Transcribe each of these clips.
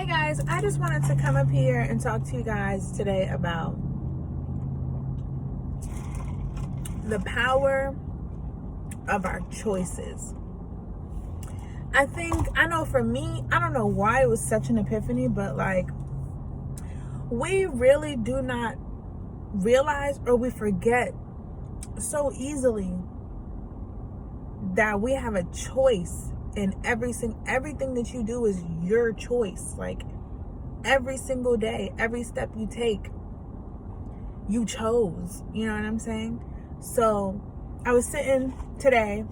guys, I just wanted to come up here and talk to you guys today about the power of our choices. I know for me, I don't know why it was such an epiphany, but like, we really do not realize, or we forget so easily, that we have a choice in everything that you do is your choice. Like, every single day, every step you take, you chose. You know what I'm saying? So I was sitting today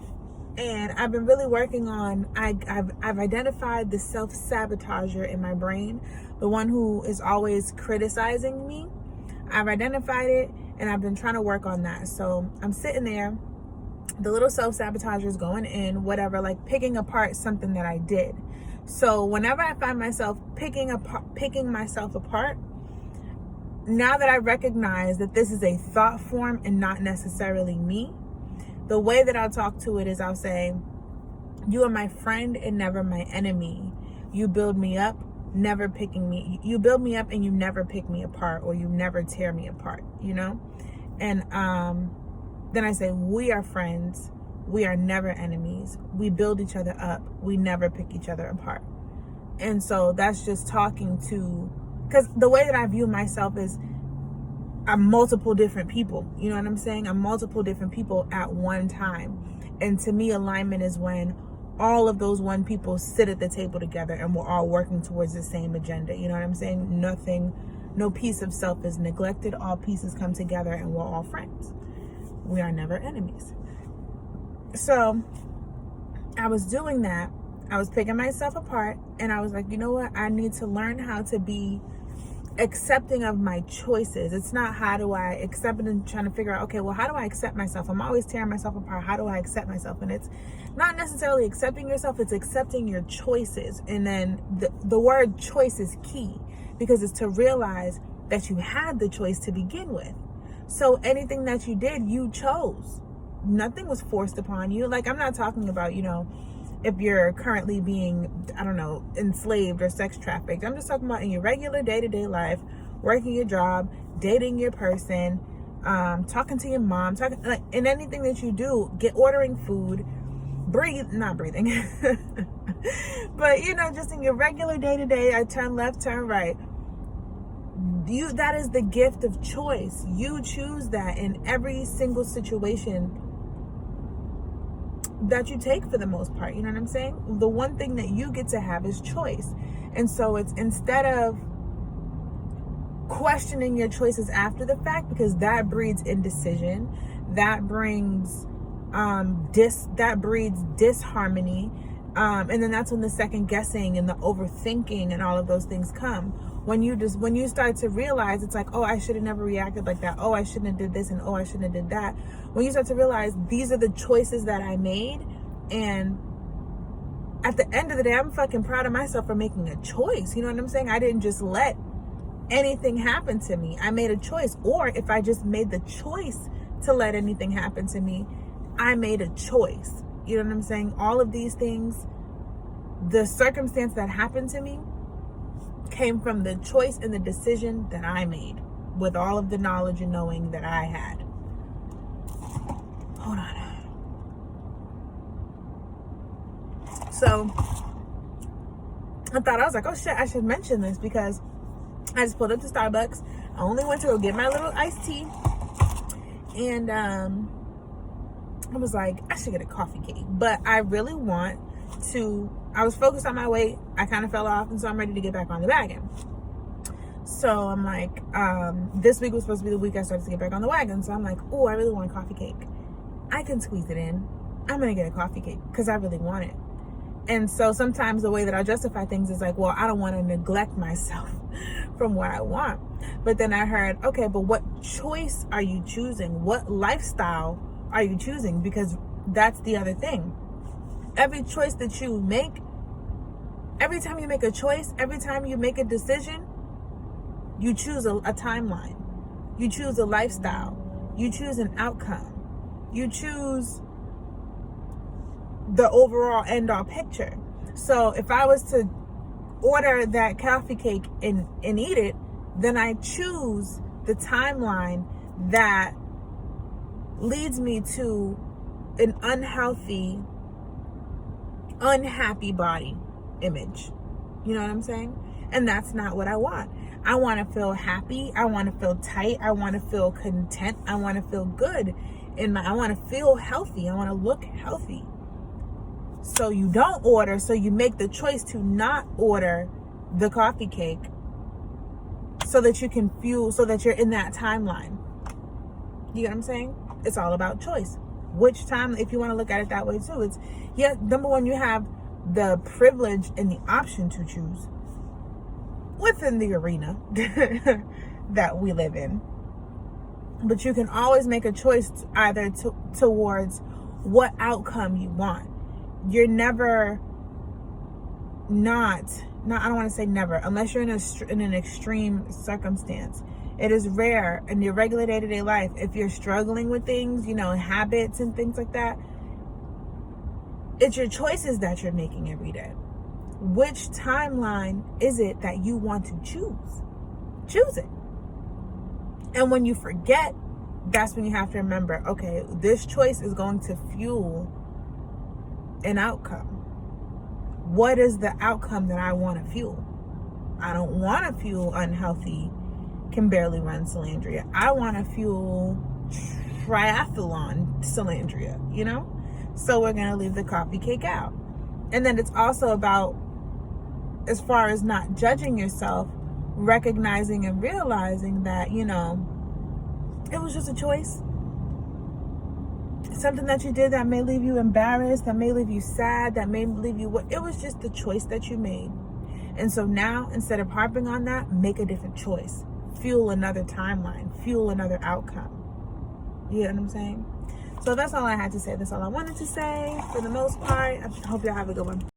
and I've been really working on, I've identified the self-sabotager in my brain, the one who is always criticizing me. I've identified it and I've been trying to work on that. So I'm sitting there, the little self-sabotager is going in, whatever, like picking apart something that I did. So whenever I find myself picking myself apart, now that I recognize that this is a thought form and not necessarily me, the way that I'll talk to it is I'll say, you are my friend and never my enemy. You build me up, never picking me. You build me up and you never pick me apart, or you never tear me apart, you know? And then I say, we are friends. We are never enemies. We build each other up. We never pick each other apart. And so that's just talking to, because the way that I view myself is I'm multiple different people. You know what I'm saying? I'm multiple different people at one time. And to me, alignment is when all of those one people sit at the table together and we're all working towards the same agenda. You know what I'm saying? No piece of self is neglected. All pieces come together and we're all friends. We are never enemies. So I was doing that. I was picking myself apart and I was like, you know what? I need to learn how to be accepting of my choices. It's not how do I accept it, and trying to figure out, okay, well, how do I accept myself? I'm always tearing myself apart. How do I accept myself? And it's not necessarily accepting yourself, it's accepting your choices. And then the word choice is key, because it's to realize that you had the choice to begin with. So anything that you did, you chose. Nothing was forced upon you. Like, I'm not talking about, if you're currently being, enslaved or sex trafficked. I'm just talking about in your regular day-to-day life, working your job, dating your person, talking to your mom, like in anything that you do, ordering food, not breathing, but just in your regular day-to-day, I turn left, turn right. That is the gift of choice. You choose that in every single situation that you take, for the most part. You know what I'm saying? The one thing that you get to have is choice. And so it's, instead of questioning your choices after the fact, because that breeds indecision, that brings that breeds disharmony, and then that's when the second guessing and the overthinking and all of those things come. When you start to realize, it's like, oh, I should have never reacted like that. Oh, I shouldn't have did this, and oh, I shouldn't have did that. When you start to realize these are the choices that I made, and at the end of the day, I'm fucking proud of myself for making a choice. You know what I'm saying? I didn't just let anything happen to me. I made a choice. Or if I just made the choice to let anything happen to me, I made a choice. You know what I'm saying? All of these things, the circumstance that happened to me, came from the choice and the decision that I made, with all of the knowledge and knowing that I had. Hold on. So I was like, oh shit, I should mention this, because I just pulled up to Starbucks. I only went to go get my little iced tea, and I was like, I should get a coffee cake. But I really want to, I was focused on my weight. I kind of fell off, and so I'm ready to get back on the wagon. So I'm like, this week was supposed to be the week I started to get back on the wagon. So I'm like, oh, I really want a coffee cake. I can squeeze it in. I'm going to get a coffee cake because I really want it. And so sometimes the way that I justify things is like, well, I don't want to neglect myself from what I want. But then I heard, okay, but what choice are you choosing? What lifestyle are you choosing? Because that's the other thing. Every choice that you make, every time you make a choice, every time you make a decision, you choose a timeline. You choose a lifestyle. You choose an outcome. You choose the overall end all picture. So if I was to order that coffee cake and eat it, then I choose the timeline that leads me to an unhealthy, unhappy body image. You know what I'm saying? And that's not what I want. I want to feel happy. I want to feel tight. I want to feel content. I want to feel good. I want to feel healthy. I want to look healthy. So you don't order. So you make the choice to not order the coffee cake so that you can fuel, so that you're in that timeline. You get what I'm saying? It's all about choice. Which time, if you want to look at it that way too, it's, yeah, number one, you have the privilege and the option to choose within the arena that we live in. But you can always make a choice either towards what outcome you want. You're never I don't want to say never, unless you're in an extreme circumstance. It is rare in your regular day-to-day life, if you're struggling with things, habits and things like that, it's your choices that you're making every day. Which timeline is it that you want to choose? Choose it. And when you forget, that's when you have to remember, okay, this choice is going to fuel an outcome. What is the outcome that I want to fuel? I don't want to fuel unhealthy, can barely run Salandria. I want to fuel triathlon Salandria, So we're going to leave the coffee cake out. And then it's also about, as far as not judging yourself, recognizing and realizing that, it was just a choice. Something that you did that may leave you embarrassed, that may leave you sad, that may leave you it was just the choice that you made. And so now, instead of harping on that, make a different choice. Fuel another timeline, fuel another outcome. You know what I'm saying? So that's all I had to say. That's all I wanted to say for the most part. I hope y'all have a good one.